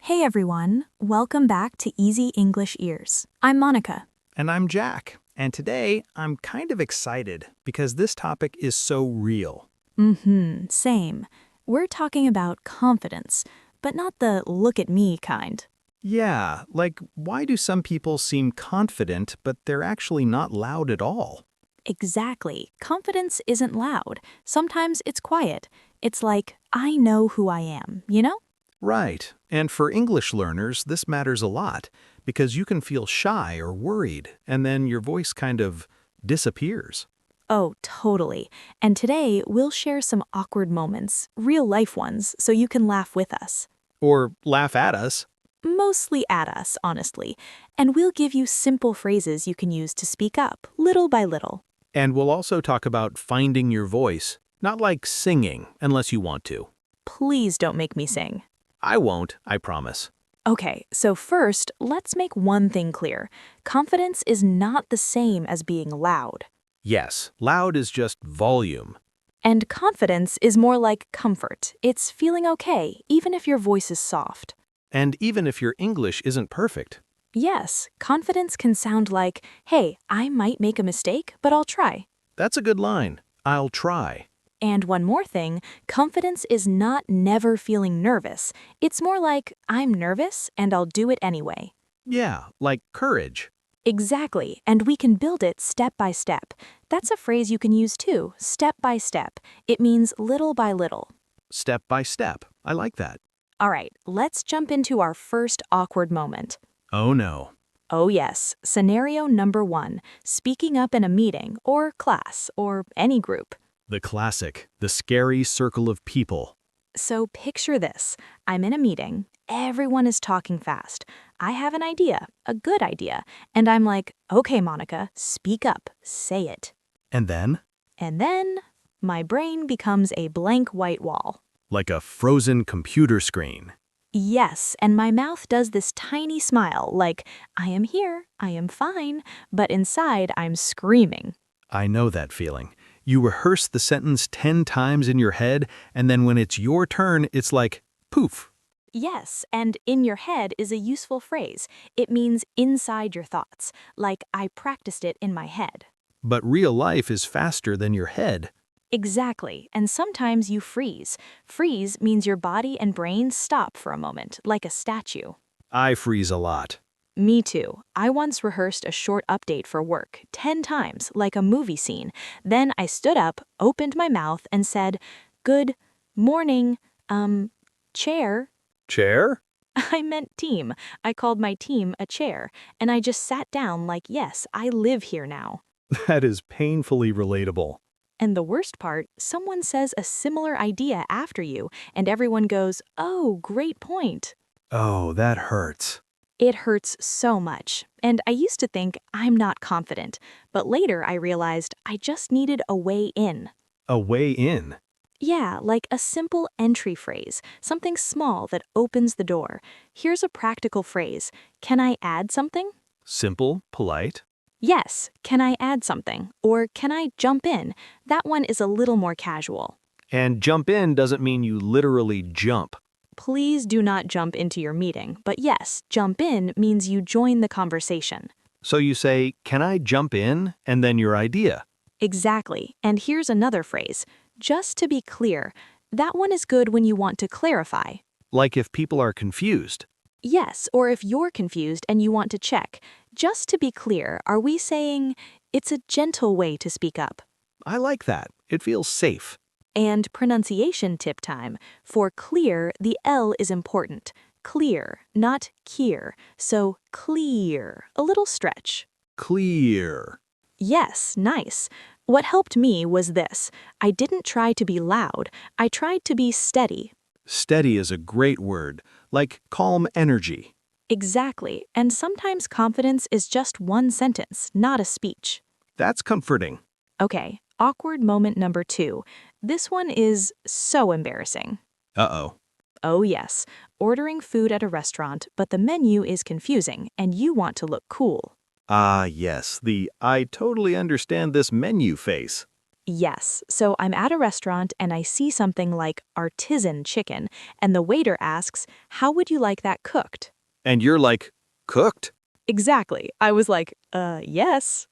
Hey everyone, welcome back to Easy English Ears. I'm Monica. And I'm Jack. And today I'm kind of excited because this topic is so real. Same. We're talking about confidence, but not the look at me kind. Yeah, like why do some people seem confident but they're actually not loud at all? Exactly. Confidence isn't loud. Sometimes it's quiet. It's like, I know who I am, you know? Right. And for English learners, this matters a lot because you can feel shy or worried and then your voice kind of disappears. Oh, totally. And today we'll share some awkward moments, real life ones, so you can laugh with us. Or laugh at us. Mostly at us, honestly. And we'll give you simple phrases you can use to speak up, little by little. And we'll also talk about finding your voice, not like singing unless you want to. Please don't make me sing. I won't, I promise. Okay, so first, let's make one thing clear. Confidence is not the same as being loud. Yes, loud is just volume. And confidence is more like comfort. It's feeling okay, even if your voice is soft. And even if your English isn't perfect. Yes, confidence can sound like, hey, I might make a mistake, but I'll try. That's a good line. I'll try. And one more thing, confidence is not never feeling nervous. It's more like, I'm nervous and I'll do it anyway. Yeah, like courage. Exactly, and we can build it step by step. That's a phrase you can use too, step by step. It means little by little. Step by step. I like that. All right, let's jump into our first awkward moment. Oh no. Oh yes, scenario number 1, speaking up in a meeting or class or any group. The classic, the scary circle of people. So picture this. I'm in a meeting. Everyone is talking fast. I have an idea, a good idea. And I'm like, okay, Monica, speak up, say it. And then, And then my brain becomes a blank white wall. like a frozen computer screen. Yes, and my mouth does this tiny smile like, I am here, I am fine, but inside I'm screaming. I know that feeling. You rehearse the sentence 10 times in your head, and then when it's your turn, it's like, poof. Yes, and in your head is a useful phrase. It means inside your thoughts, like I practiced it in my head. But real life is faster than your head. Exactly, and sometimes you freeze. Freeze means your body and brain stop for a moment, like a statue. I freeze a lot. Me too. I once rehearsed a short update for work, 10 times, like a movie scene. Then I stood up, opened my mouth, and said, good morning, chair. Chair? I meant team. I called my team a chair, and I just sat down like, yes, I live here now. That is painfully relatable. And the worst part, someone says a similar idea after you, and everyone goes, oh, great point. Oh, that hurts. It hurts so much, and I used to think I'm not confident, but later I realized I just needed a way in. A way in. Yeah, like a simple entry phrase, something small that opens the door. Here's a practical phrase. Can I add something? Simple, polite. Yes, can I add something? Or can I jump in? That one is a little more casual. And jump in doesn't mean you literally jump. Please do not jump into your meeting, but yes, jump in means you join the conversation. So you say, can I jump in? And then your idea. Exactly, and here's another phrase. Just to be clear, that one is good when you want to clarify. Like if people are confused. Yes, or if you're confused and you want to check. Just to be clear, are we saying it's a gentle way to speak up? I like that. It feels safe. And pronunciation tip time. For clear, the L is important. Clear, not kier. So clear, a little stretch. Clear. Yes, nice. What helped me was this. I didn't try to be loud. I tried to be steady. Steady is a great word, like calm energy. Exactly, and sometimes confidence is just one sentence, not a speech. That's comforting. Okay, awkward moment number 2. This one is so embarrassing. Uh-oh. Oh yes, ordering food at a restaurant, but the menu is confusing and you want to look cool. Ah, yes, the I totally understand this menu face. Yes, so I'm at a restaurant and I see something like artisan chicken, and the waiter asks, "How would you like that cooked?" And you're like, cooked? Exactly. I was like, yes.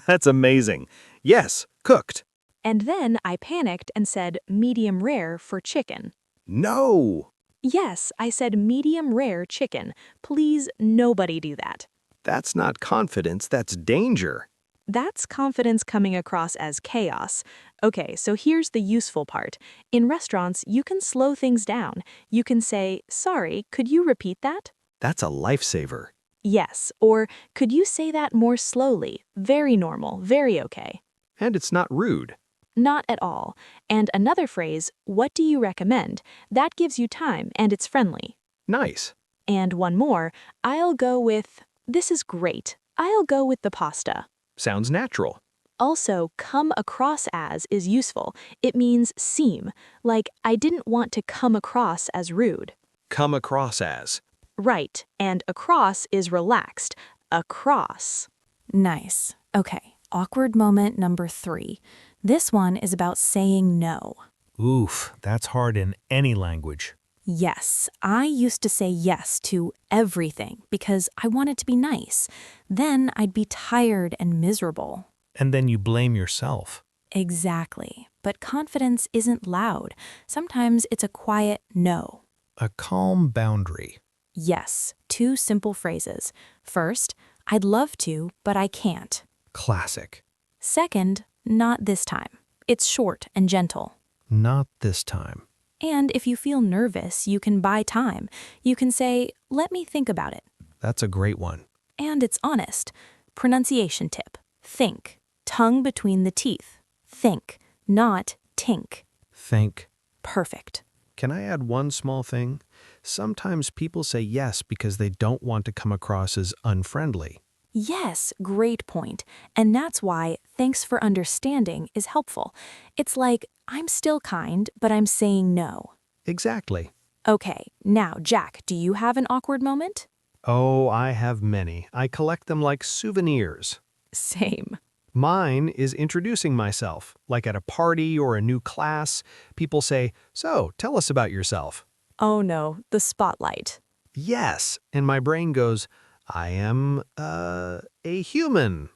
That's amazing. Yes, cooked. And then I panicked and said medium rare for chicken. No, Yes, I said medium rare chicken. Please, nobody do that. that's not confidence, that's danger. That's confidence coming across as chaos. Okay, so here's the useful part. In restaurants, you can slow things down. You can say, "Sorry, could you repeat that?" That's a lifesaver. Yes, or "Could you say that more slowly?" Very normal, very okay. And it's not rude. Not at all. And another phrase, "What do you recommend?" That gives you time and it's friendly. Nice. And one more, "I'll go with," this is great. "I'll go with the pasta." Sounds natural. Also, "come across as" is useful. It means seem, like I didn't want to come across as rude. Come across as. Right, and across is relaxed. Across. Nice. Okay, awkward moment number 3. This one is about saying no. Oof, that's hard in any language. Yes, I used to say yes to everything because I wanted to be nice. Then I'd be tired and miserable. And then you blame yourself. Exactly. But confidence isn't loud. Sometimes it's a quiet no. A calm boundary. Yes, 2 simple phrases. First, "I'd love to, but I can't." Classic. Second, "Not this time." It's short and gentle. Not this time. And if you feel nervous, you can buy time. You can say, "Let me think about it." That's a great one. And it's honest. Pronunciation tip. Think. Tongue between the teeth. Think, not tink. Think. Perfect. Can I add one small thing? Sometimes people say yes because they don't want to come across as unfriendly. Yes, great point. And that's why "thanks for understanding" is helpful. It's like, I'm still kind, but I'm saying no. Exactly. Okay, now, Jack, do you have an awkward moment? Oh, I have many. I collect them like souvenirs. Same. Mine is introducing myself, like at a party or a new class. People say, "So, tell us about yourself." Oh no, the spotlight. Yes, and my brain goes, "I am, a human."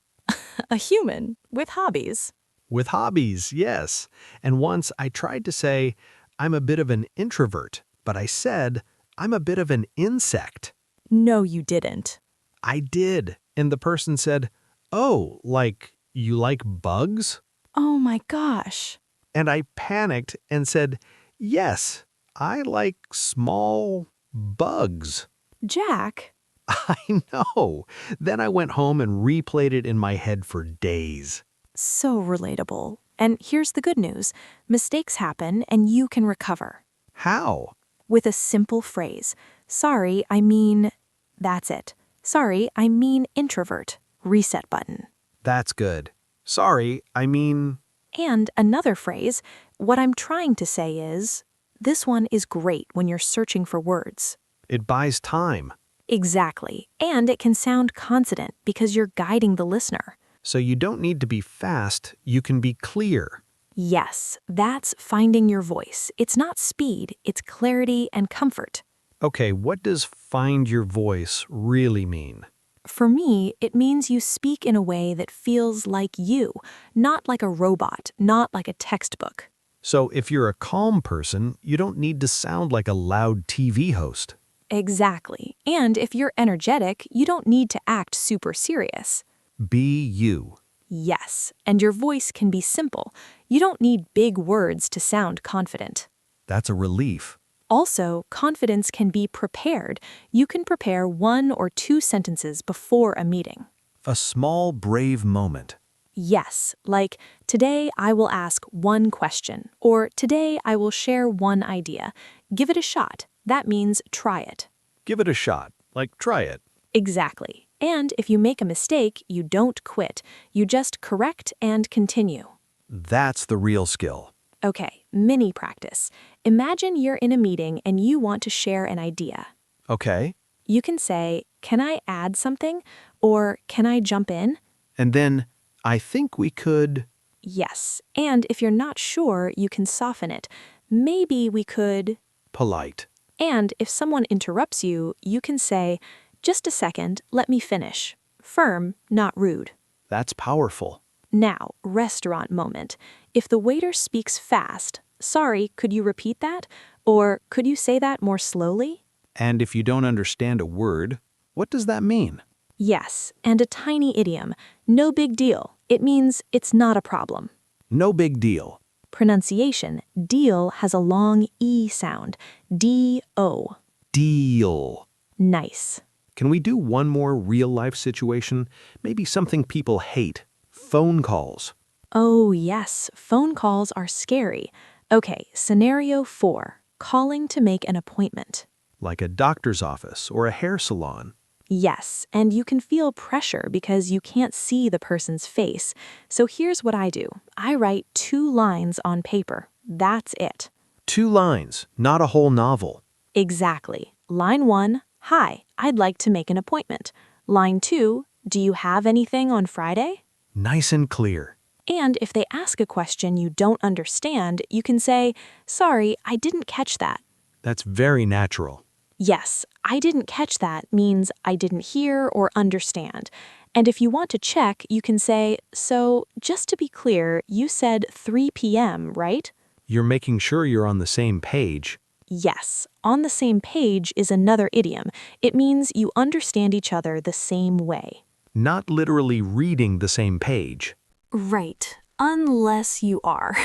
A human with hobbies. With hobbies, yes. And once I tried to say, "I'm a bit of an introvert," but I said, "I'm a bit of an insect." No, you didn't. I did, and the person said, "Oh, like, you like bugs?" Oh my gosh. And I panicked and said, "Yes, I like small bugs." Jack, I know. Then I went home and replayed it in my head for days. so relatable. And here's the good news. Mistakes happen and you can recover. How? With a simple phrase. "Sorry, I mean..." That's it. "Sorry, I mean introvert." Reset button. That's good. Sorry, I mean, And another phrase, "What I'm trying to say is..." This one is great when you're searching for words. it buys time. Exactly. And it can sound confident because you're guiding the listener. So you don't need to be fast, you can be clear. Yes, that's finding your voice. It's not speed, it's clarity and comfort. Okay, what does find your voice really mean? For me, it means you speak in a way that feels like you, not like a robot, not like a textbook. So if you're a calm person, you don't need to sound like a loud TV host. Exactly. And if you're energetic, you don't need to act super serious. Be you. Yes, and your voice can be simple. You don't need big words to sound confident. That's a relief. Also, confidence can be prepared. You can prepare 1 or 2 sentences before a meeting. A small, brave moment. Yes, like, "Today I will ask 1 question," or "Today I will share 1 idea." Give it a shot. That means try it. Give it a shot. Like, try it. Exactly. And if you make a mistake, you don't quit. You just correct and continue. That's the real skill. Okay, mini practice. Imagine you're in a meeting and you want to share an idea. Okay. You can say, "Can I add something?" or "Can I jump in?" And then, I think we could. Yes, and if you're not sure, you can soften it. Maybe we could. Polite. And if someone interrupts you, you can say, just a second, let me finish. Firm, not rude. That's powerful. Now, restaurant moment. If the waiter speaks fast, sorry, could you repeat that? Or could you say that more slowly? And if you don't understand a word, what does that mean? Yes, and a tiny idiom. No big deal. It means it's not a problem. No big deal. Pronunciation, deal has a long E sound. D-O. Deal. Nice. Can we do one more real-life situation? Maybe something people hate. Phone calls. Oh, yes, phone calls are scary. Okay, scenario 4, calling to make an appointment. Like a doctor's office or a hair salon. Yes, and you can feel pressure because you can't see the person's face. So here's what I do. I write 2 lines on paper. That's it. 2 lines, not a whole novel. Exactly. Line 1, hi, I'd like to make an appointment. Line 2, do you have anything on Friday? Nice and clear. And if they ask a question you don't understand, you can say, sorry, I didn't catch that. That's very natural. Yes, I didn't catch that means I didn't hear or understand. And if you want to check, you can say, so just to be clear, you said 3 p.m., right? You're making sure you're on the same page. Yes, on the same page is another idiom. It means you understand each other the same way. Not literally reading the same page. Right, unless you are.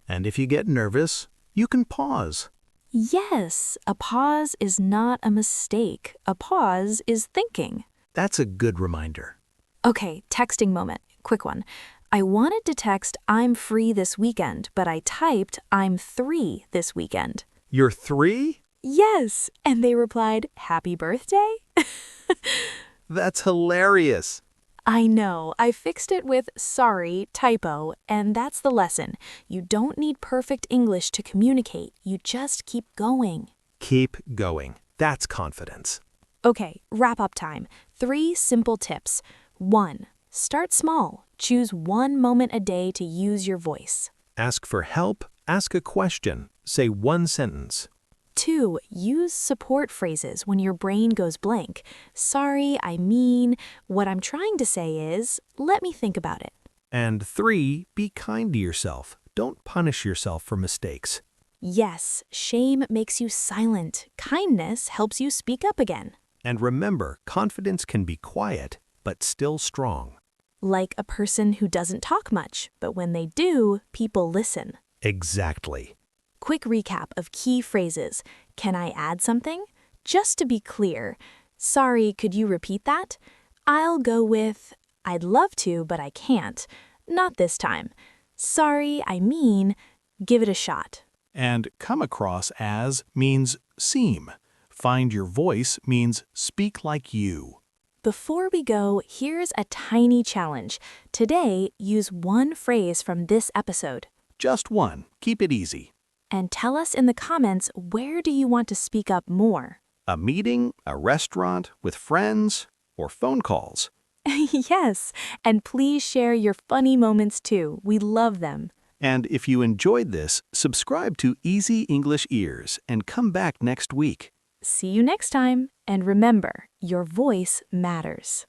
And if you get nervous, you can pause. Yes, a pause is not a mistake. A pause is thinking. That's a good reminder. Okay, texting moment. Quick one. I wanted to text I'm free this weekend, but I typed I'm 3 this weekend. You're 3? Yes, and they replied, happy birthday? That's hilarious. I know, I fixed it with sorry, typo, and that's the lesson. You don't need perfect English to communicate, you just keep going. Keep going. That's confidence. Okay, wrap up time. 3 simple tips. 1. Start small. Choose 1 moment a day to use your voice. Ask for help. Ask a question. Say 1 sentence. 2. Use support phrases when your brain goes blank. Sorry, I mean, what I'm trying to say is, let me think about it. And 3, be kind to yourself. Don't punish yourself for mistakes. Yes, shame makes you silent. Kindness helps you speak up again. And remember, confidence can be quiet, but still strong. Like a person who doesn't talk much, but when they do, people listen. Exactly. Quick recap of key phrases. Can I add something? Just to be clear. Sorry, could you repeat that? I'll go with, I'd love to, but I can't. Not this time. Sorry, I mean, give it a shot. And come across as means seem. Find your voice means speak like you. Before we go, here's a tiny challenge. Today, use 1 phrase from this episode. Just 1. Keep it easy. And tell us in the comments, where do you want to speak up more? A meeting, a restaurant, with friends, or phone calls. Yes, and please share your funny moments too. We love them. And if you enjoyed this, subscribe to Easy English Ears and come back next week. See you next time, and remember, your voice matters.